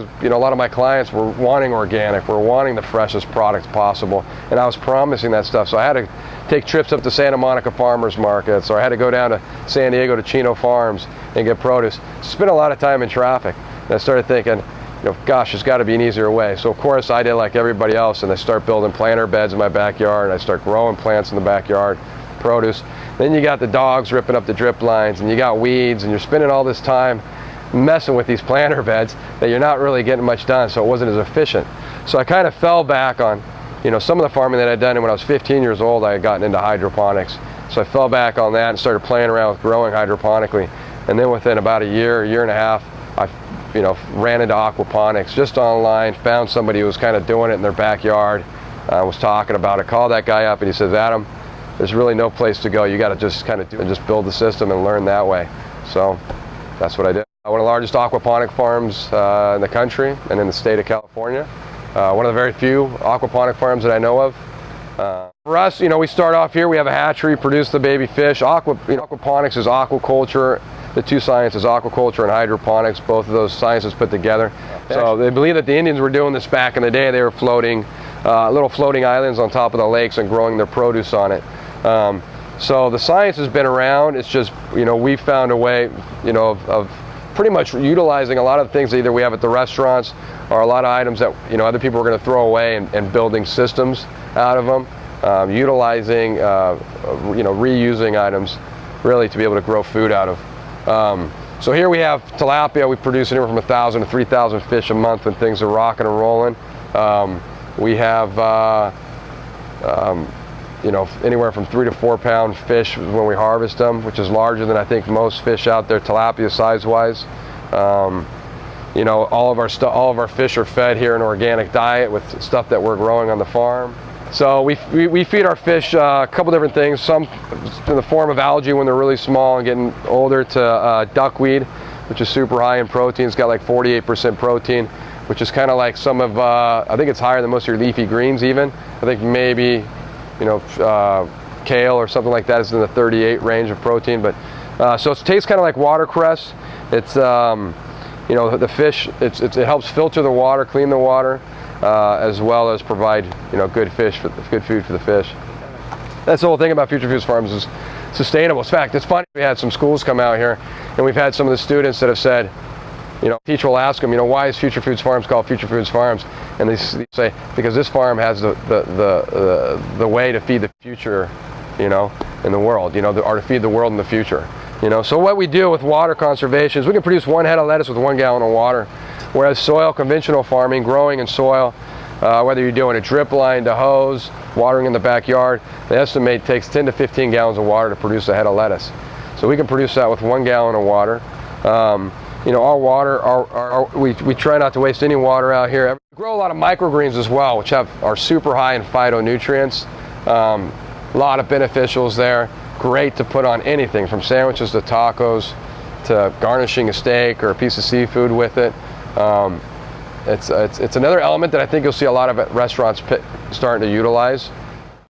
because a lot of my clients were wanting organic, were wanting the freshest products possible, and I was promising that stuff. So I had to take trips up to Santa Monica farmers markets, or I had to go down to San Diego to Chino Farms and get produce. Spent a lot of time in traffic, and I started thinking, gosh, there's got to be an easier way. So of course I did like everybody else, and I start building planter beds in my backyard, and I start growing plants in the backyard, produce. Then you got the dogs ripping up the drip lines, and you got weeds, and you're spending all this time messing with these planter beds that you're not really getting much done, so it wasn't as efficient. So I kind of fell back on some of the farming that I'd done, and when I was 15 years old I had gotten into hydroponics. So I fell back on that and started playing around with growing hydroponically, and then within about a year and a half, I ran into aquaponics just online, found somebody who was kind of doing it in their backyard, was talking about it, called that guy up, and he says, Adam, there's really no place to go. You got to just kind of just build the system and learn that way. So that's what I did. One of the largest aquaponic farms in the country and in the state of California. One of the very few aquaponic farms that I know of. For us, we start off here. We have a hatchery, produce the baby fish. Aquaponics is aquaculture. The two sciences, aquaculture and hydroponics, both of those sciences put together. So they believe that the Indians were doing this back in the day. They were floating little floating islands on top of the lakes and growing their produce on it. So the science has been around. It's just, we found a way, of pretty much utilizing a lot of the things that either we have at the restaurants or a lot of items that, other people are going to throw away, and building systems out of them, utilizing, reusing items really to be able to grow food out of. So here we have tilapia. We produce anywhere from 1,000 to 3,000 fish a month when things are rocking and rolling. We have anywhere from 3 to 4 pound fish when we harvest them, which is larger than I think most fish out there, tilapia size-wise. All of our fish are fed here an organic diet with stuff that we're growing on the farm. So we feed our fish a couple different things, some in the form of algae when they're really small and getting older, to duckweed, which is super high in protein. It's got like 48% protein, which is kind of like some of, I think it's higher than most of your leafy greens even. I think maybe, kale or something like that is in the 38 range of protein. But so it tastes kind of like watercress. It's, the fish, it helps filter the water, clean the water, as well as provide, good food for the fish. That's the whole thing about Future Foods Farms, is sustainable. In fact, it's funny, we had some schools come out here, and we've had some of the students that have said, teacher will ask them, why is Future Foods Farms called Future Foods Farms? And they say, because this farm has the way to feed the future, in the world, or to feed the world in the future. So what we do with water conservation is we can produce 1 head of lettuce with 1 gallon of water, whereas conventional farming, growing in soil, whether you're doing a drip line to hose, watering in the backyard, they estimate it takes 10 to 15 gallons of water to produce a head of lettuce. So we can produce that with 1 gallon of water. Our water, we try not to waste any water out here. We grow a lot of microgreens as well, which are super high in phytonutrients. A lot of beneficials there. Great to put on anything from sandwiches to tacos to garnishing a steak or a piece of seafood with it. It's another element that I think you'll see a lot of restaurants starting to utilize.